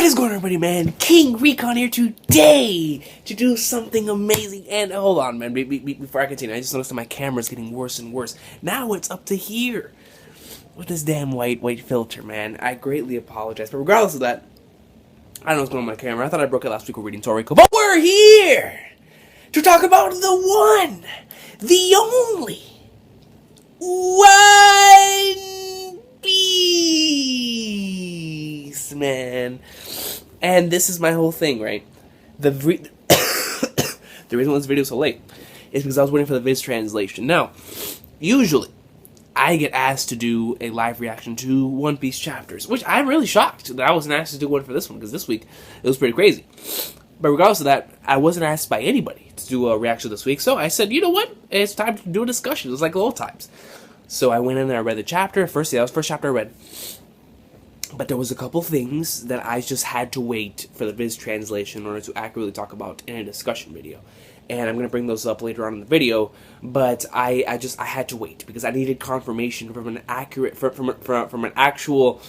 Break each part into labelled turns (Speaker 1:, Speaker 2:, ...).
Speaker 1: What is going on, everybody, man? King Recon here today to do something amazing. And hold on, man, before I continue, I just noticed that my camera's getting worse and worse. Now it's up to here with this damn white filter, man. I greatly apologize, but regardless of that, I don't know what's going on with my camera. I thought I broke it last week with reading Toriko, but we're here to talk about the one, the only, One Piece, man. And this is my whole thing, right? The reason why this video is so late is because I was waiting for the Viz translation. Now, usually, I get asked to do a live reaction to One Piece chapters, which I'm really shocked that I wasn't asked to do one for this one, because this week, it was pretty crazy. But regardless of that, I wasn't asked by anybody to do a reaction this week, so I said, you know what? It's time to do a discussion. It was like old times. So I went in there, I read the chapter. That was the first chapter I read. But there was a couple things that I just had to wait for the Viz translation in order to accurately talk about in a discussion video. And I'm going to bring those up later on in the video, but I had to wait because I needed confirmation from an accurate, from an actual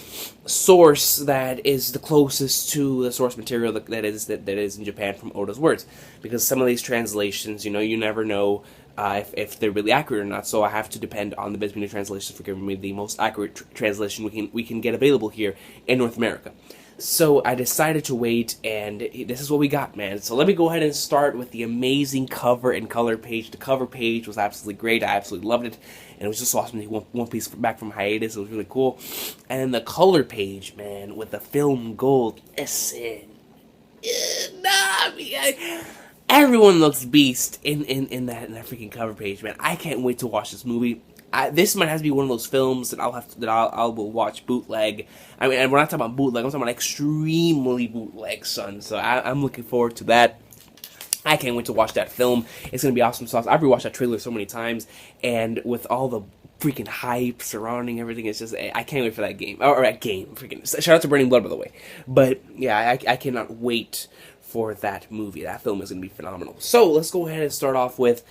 Speaker 1: source that is the closest to the source material that is in Japan from Oda's words. Because some of these translations, you know, you never know if they're really accurate or not, so I have to depend on the Viz translation for giving me the most accurate translation we can get available here in North America. So I decided to wait, and this is what we got, man. So let me go ahead and start with the amazing cover and color page. The cover page was absolutely great. I absolutely loved it, and it was just awesome to see One Piece back from hiatus. It was really cool. And then the color page, man, with the film gold. Listen, everyone looks beast in that freaking cover page, man. I can't wait to watch this movie. This might have to be one of those films that I will watch bootleg. I mean, and we're not talking about bootleg. I'm talking about extremely bootleg, son. So I'm looking forward to that. I can't wait to watch that film. It's gonna be awesome sauce. I've rewatched that trailer so many times, and with all the freaking hype surrounding everything, it's just I can't wait for that game or that game. Freaking shout out to Burning Blood, by the way. But yeah, I cannot wait for that movie. That film is going to be phenomenal. So let's go ahead and start off with,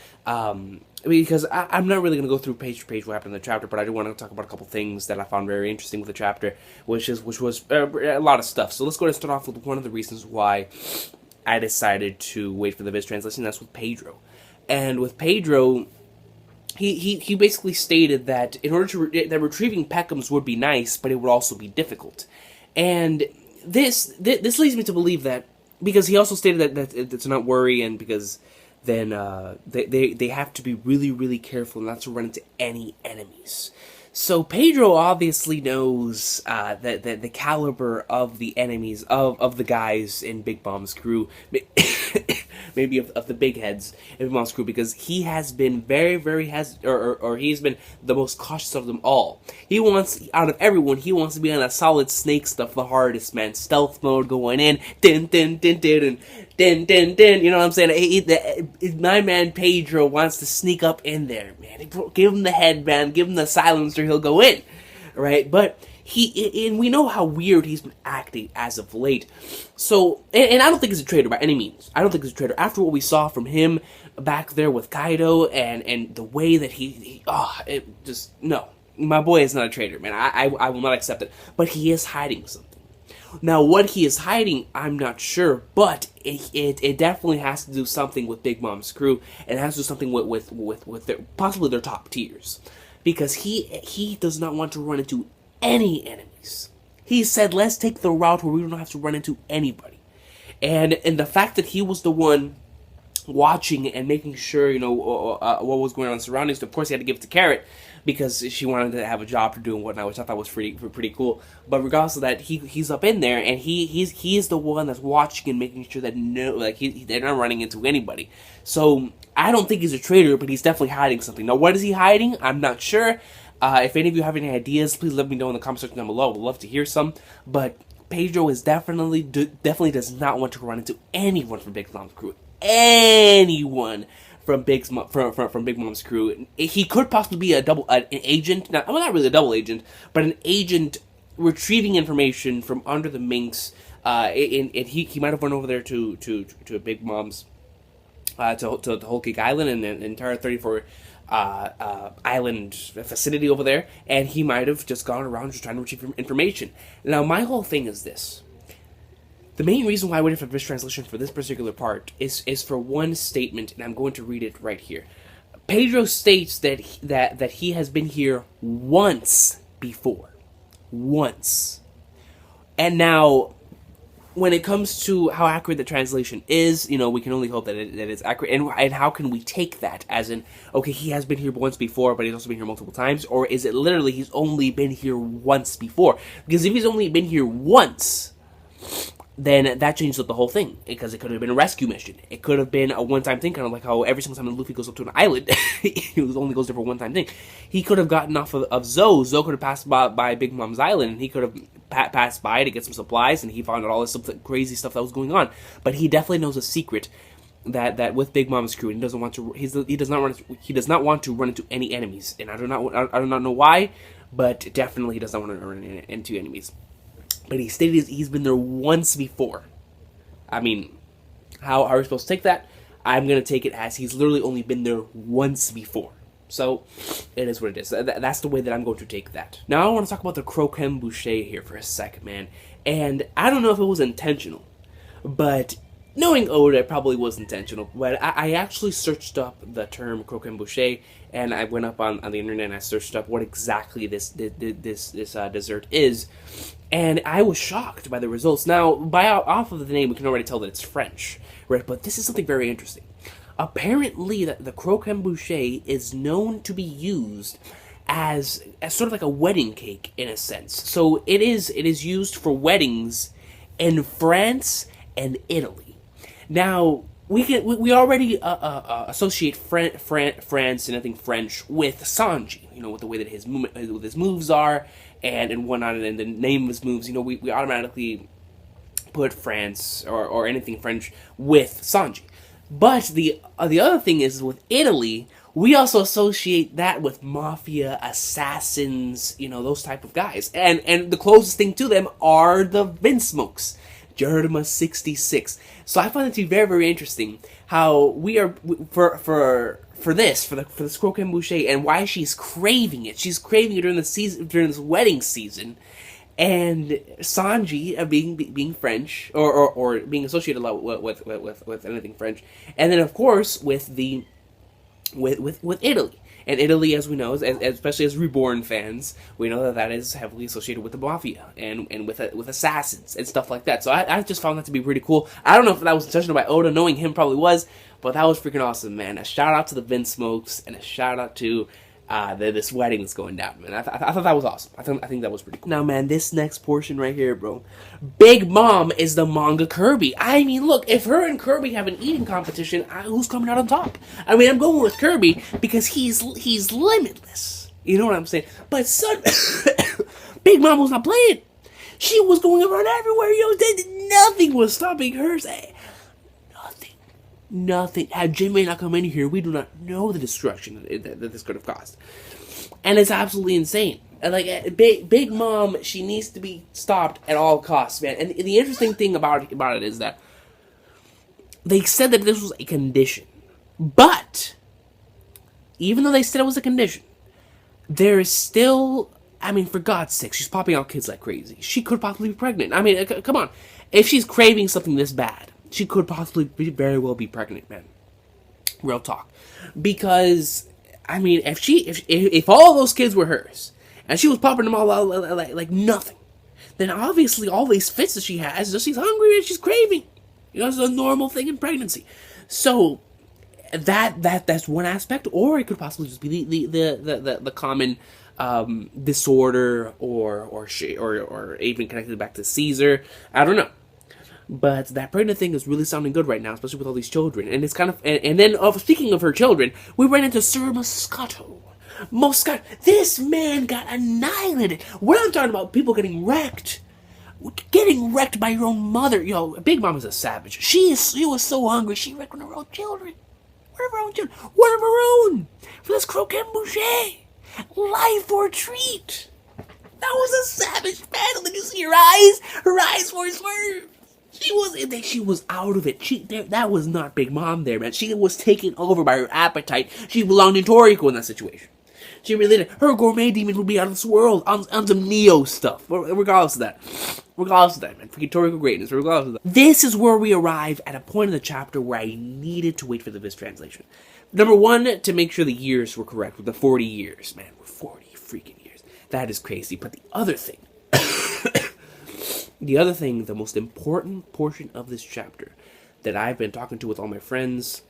Speaker 1: because I'm not really going to go through page for page what happened in the chapter, but I do want to talk about a couple things that I found very interesting with the chapter, which was a lot of stuff. So let's go ahead and start off with one of the reasons why I decided to wait for the Viz translation. That's with Pedro. And with Pedro, he basically stated that in order to that retrieving Peckhams would be nice, but it would also be difficult. And this leads me to believe that, because he also stated that to not worry, and because then they have to be really, really careful not to run into any enemies. So Pedro obviously knows that the caliber of the enemies, of the guys in Big Mom's crew, maybe of the big heads in Big Mom's crew, because he has been very he's been the most cautious of them all. He wants, out of everyone, he wants to be on a solid snake stuff the hardest, man. Stealth mode going in, din, you know what I'm saying? My man Pedro wants to sneak up in there, man. Give him the headband, give him the silencer, he'll go in, right? But and we know how weird he's been acting as of late. So, and I don't think he's a traitor by any means. I don't think he's a traitor. After what we saw from him back there with Kaido, and the way that no. My boy is not a traitor, man. I will not accept it. But he is hiding something. Now, what he is hiding, I'm not sure, but it definitely has to do something with Big Mom's crew, and it has to do something with their, possibly their top tiers. Because he does not want to run into any enemies. He said, let's take the route where we don't have to run into anybody. And the fact that he was the one watching and making sure, you know, what was going on in the surroundings, of course he had to give it to Carrot, because she wanted to have a job to do and whatnot, which I thought was pretty cool. But regardless of that, he's up in there, and he is the one that's watching and making sure that they're not running into anybody. So I don't think he's a traitor, but he's definitely hiding something. Now, what is he hiding? I'm not sure. If any of you have any ideas, please let me know in the comment section down below. I would love to hear some. But Pedro is definitely does not want to run into anyone from Big Mom's crew. Anyone from Big Mom's crew. He could possibly be an agent. Not really a double agent, but an agent retrieving information from under the minks. And he might have run over there to Big Mom's, to Whole Cake Island and the entire 34 island vicinity over there, and he might have just gone around just trying to retrieve information. Now, my whole thing is this. The main reason why I waited for this translation for this particular part is for one statement, and I'm going to read it right here. Pedro states that he has been here once before. Once. And now, when it comes to how accurate the translation is, we can only hope that it is accurate. And how can we take that as in, okay, he has been here once before, but he's also been here multiple times? Or is it literally he's only been here once before? Because if he's only been here once, then that changes up the whole thing. Because it could have been a rescue mission. It could have been a one-time thing, kind of like how every single time Luffy goes up to an island, he only goes there for a one-time thing. He could have gotten off of Zoe. Zoe could have passed by Big Mom's island, and he could have passed by to get some supplies, and he found out all this stuff, crazy stuff that was going on. But he definitely knows a secret that with Big Mom's crew, and he doesn't want to. He does not want to run into any enemies, and I do not know why, but definitely he does not want to run into enemies. But he stated he's been there once before. I mean, how are we supposed to take that? I'm going to take it as he's literally only been there once before. So, it is what it is. That's the way that I'm going to take that. Now, I want to talk about the croquem boucher here for a second, man. And I don't know if it was intentional, but knowing Oda, it probably was intentional. But I actually searched up the term croquem boucher, and I went up on the internet and I searched up what exactly this dessert is. And I was shocked by the results. Now, off of the name, we can already tell that it's French, right? But this is something very interesting. Apparently, the croquem boucher is known to be used as sort of like a wedding cake in a sense. So it is used for weddings in France and Italy. Now, we already associate France and I think French with Sanji. With the way that his moves are and whatnot, and the name of his moves. We automatically put France or anything French with Sanji. But the other thing is with Italy, we also associate that with mafia, assassins, those type of guys. And the closest thing to them are the Vinsmokes. Germa 66. So I find it to be very, very interesting how we are for this croquem boucher, and why she's craving it. She's craving it during this wedding season, and Sanji being French or being associated a lot with anything French, and then of course with Italy. And Italy, as we know, especially as Reborn fans, we know that is heavily associated with the mafia and with assassins and stuff like that. So I just found that to be pretty cool. I don't know if that was intentional by Oda, knowing him probably was, but that was freaking awesome, man. A shout out to the Vinsmokes and a shout out to this wedding that's going down, man. I thought that was awesome. I think that was pretty cool. Now, man, this next portion right here, bro. Big Mom is the manga Kirby. I mean, look, if her and Kirby have an eating competition, who's coming out on top? I mean, I'm going with Kirby because he's limitless. You know what I'm saying? But son, Big Mom was not playing. She was going around everywhere. Nothing was stopping her. Nothing. Had Jinbei not come in here, we do not know the destruction that this could have caused. And it's absolutely insane. And like Big Mom, she needs to be stopped at all costs, man. And the interesting thing about it is that they said that this was a condition. But even though they said it was a condition, there is still, I mean, for God's sake, she's popping out kids like crazy. She could possibly be pregnant. I mean, come on. If she's craving something this bad, she could possibly very well be pregnant, man. Real talk. Because, I mean, if all those kids were hers, and she was popping them all out like nothing, then obviously all these fits that she has, just she's hungry and she's craving. It's a normal thing in pregnancy. So that's one aspect, or it could possibly just be the common disorder, or even connected back to Caesar. I don't know. But that pregnant thing is really sounding good right now, especially with all these children. And it's kind of, and then speaking of her children, we ran into Sir Moscato. This man got annihilated. What I'm talking about, people getting wrecked by your own mother. Big Mom is a savage. She was so hungry, she wrecked one of her own children. One of her own. For this croquem boucher. Life or treat. That was a savage battle. Did you see her eyes? Her eyes were swerved. She was out of it. That was not Big Mom there, man. She was taken over by her appetite. She belonged in Toriko in that situation. She really did. Her gourmet demon would be out of this world on some Neo stuff. Regardless of that. Regardless of that, man. Freaking Toriko greatness. Regardless of that. This is where we arrive at a point in the chapter where I needed to wait for the Viz translation. Number one, to make sure the years were correct with the 40 years. Man, 40 freaking years. That is crazy. But the other thing, the most important portion of this chapter that I've been talking to with all my friends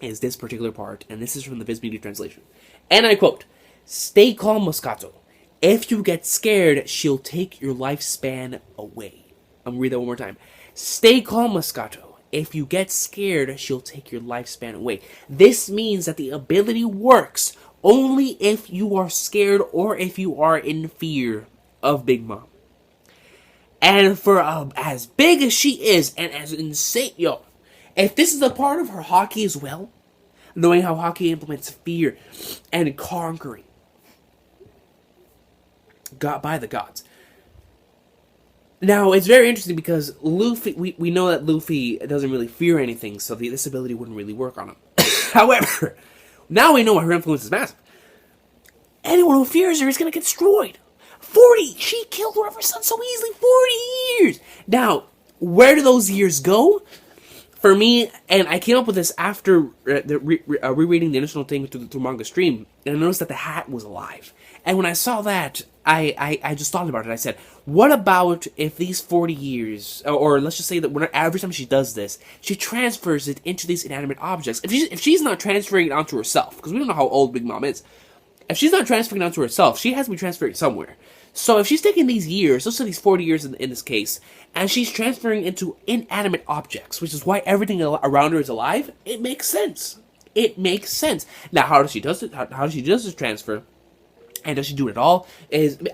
Speaker 1: is this particular part, and this is from the Viz Media translation. And I quote, "Stay calm, Moscato. If you get scared, she'll take your lifespan away." I'm gonna read that one more time. "Stay calm, Moscato. If you get scared, she'll take your lifespan away." This means that the ability works only if you are scared or if you are in fear of Big Mom. And for as big as she is and as insane, if this is a part of her hockey as well, knowing how hockey implements fear and conquering, got by the gods. Now, it's very interesting because Luffy, we know that Luffy doesn't really fear anything, so this ability wouldn't really work on him. However, now we know her influence is massive. Anyone who fears her is going to get destroyed. 40! She killed one of her sons so easily. 40 years! Now, where do those years go? For me, and I came up with this after rereading the initial thing through manga stream, and I noticed that the hat was alive. And when I saw that, I just thought about it. I said, what about if these 40 years, or let's just say that every time she does this, she transfers it into these inanimate objects. If she's not transferring it onto herself, because we don't know how old Big Mom is, if she's not transferring it onto herself, she has to be transferring somewhere. So if she's taking these years, let's say these 40 years in this case, and she's transferring into inanimate objects, which is why everything around her is alive, it makes sense. It makes sense. Now, how does she do it? How does she do this transfer? And does she do it at all? It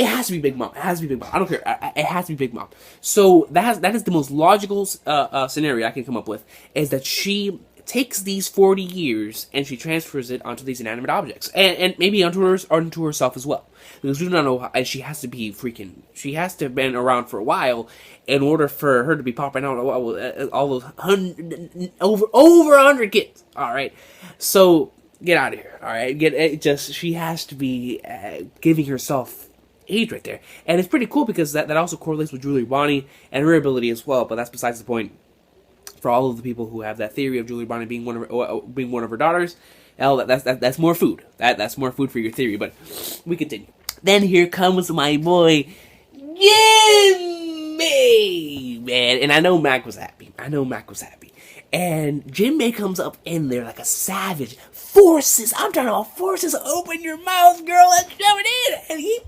Speaker 1: has to be Big Mom. It has to be Big Mom. I don't care. It has to be Big Mom. So that is the most logical scenario I can come up with, is that she takes these 40 years and she transfers it onto these inanimate objects, and maybe onto herself as well, because we don't know how, and she has to have been around for a while in order for her to be popping out all those over 100 kids. All right, so get out of here. All right, she has to be giving herself age right there, and it's pretty cool because that also correlates with Julie Bonnie and her ability as well. But that's besides the point. For all of the people who have that theory of Julie Bonnie being one of her daughters, hell, that's more food. That's more food for your theory. But we continue. Then here comes my boy Jinbei, man, and I know Mac was happy. And Jinbei comes up in there like a savage. Forces, I'm talking about forces. Open your mouth, girl, and shove it in. And he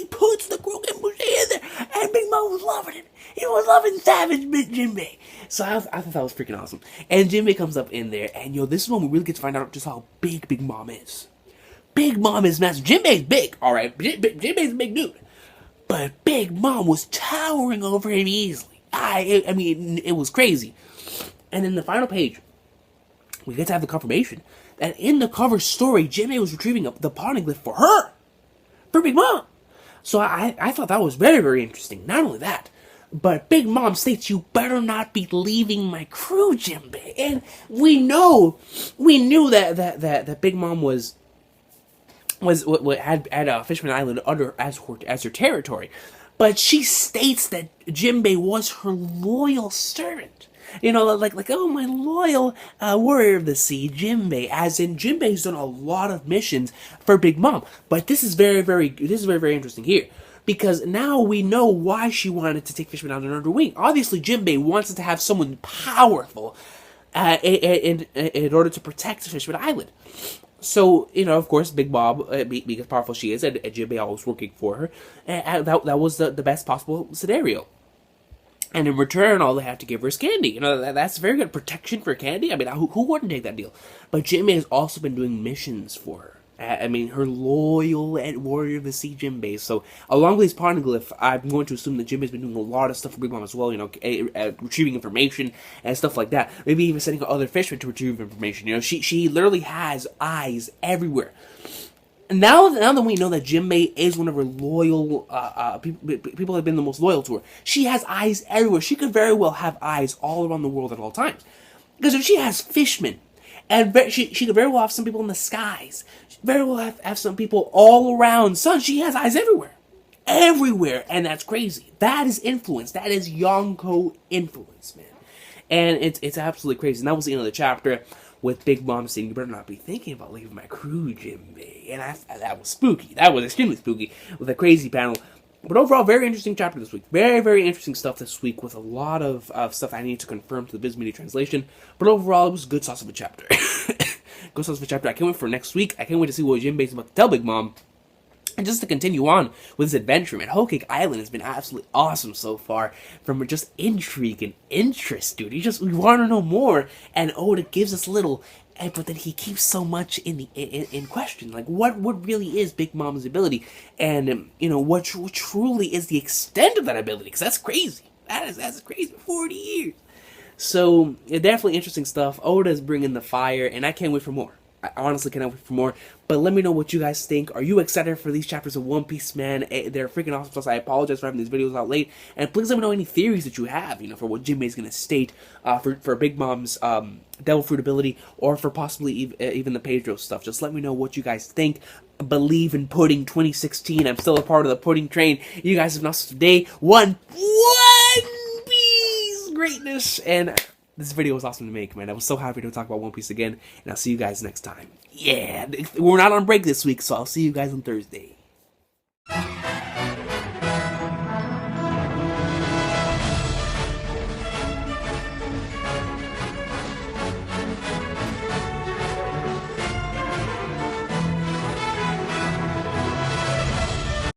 Speaker 1: puts the crooked bougie in there. And Big Mom was loving it. He was loving savage Big Jinbei. So I thought that was freaking awesome. And Jinbei comes up in there, and this is when we really get to find out just how big Big Mom is. Big Mom is massive. Jinbei's big, alright. Jinbei's a big dude. But Big Mom was towering over him easily. I mean, it was crazy. And in the final page, we get to have the confirmation that in the cover story, Jinbei was retrieving the poneglyph for her. For Big Mom. So I thought that was very, very interesting. Not only that, but Big Mom states, "You better not be leaving my crew, Jinbei." And we knew that Big Mom had Fishman Island as her territory, but she states that Jinbei was her loyal servant. Like oh, my loyal warrior of the sea, Jinbei. As in, Jinbei's done a lot of missions for Big Mom. But this is very, very interesting here. Because now we know why she wanted to take Fishman Island under her wing. Obviously, Jinbei wants to have someone powerful in order to protect Fishman Island. So, of course, Big Mom, being as powerful she is, and Jinbei always working for her, that was the best possible scenario. And in return, all they have to give her is candy. That's very good protection for candy. I mean, who wouldn't take that deal? But Jinbei has also been doing missions for her. I mean, her loyal warrior of the sea, Jinbei. So, along with these poneglyph, I'm going to assume that Jinbei's been doing a lot of stuff for Big Mom as well. Retrieving information and stuff like that. Maybe even sending other fishermen to retrieve information. She literally has eyes everywhere. Now that we know that Jinbei is one of her loyal people have been the most loyal to her, she has eyes everywhere. She could very well have eyes all around the world at all times. Because if she has fishmen, And she could very well have some people in the skies. She very well have some people all around sun. She has eyes everywhere. Everywhere. And that's crazy. That is influence. That is Yonko influence, man. And it's absolutely crazy. And that was the end of the chapter, with Big Mom saying, "You better not be thinking about leaving my crew, Jinbei." And that was spooky. That was extremely spooky, with a crazy panel. But overall, very interesting chapter this week. Very, very interesting stuff this week, with a lot of stuff I need to confirm to the Viz Media translation. But overall, it was a good sauce of a chapter. Good sauce of a chapter. I can't wait for next week. I can't wait to see what Jinbei's about to tell Big Mom. And just to continue on with this adventure, man, Whole Cake Island has been absolutely awesome so far. From just intrigue and interest, dude. We want to know more. And Oda gives us little, but then he keeps so much in question. Like, what really is Big Mom's ability? And, what truly is the extent of that ability? Because that's crazy. That's crazy. 40 years. So, definitely interesting stuff. Oda's bringing the fire, and I can't wait for more. I honestly cannot wait for more. But let me know what you guys think. Are you excited for these chapters of One Piece, man? They're freaking awesome. Plus, I apologize for having these videos out late. And please let me know any theories that you have, for what Jinbei's going to state for Big Mom's Devil Fruit ability, or for possibly even the Pedro stuff. Just let me know what you guys think. Believe in Pudding 2016. I'm still a part of the Pudding train. You guys have not today. One Piece greatness. And this video was awesome to make, man. I was so happy to talk about One Piece again, and I'll see you guys next time. Yeah, we're not on break this week, so I'll see you guys on Thursday.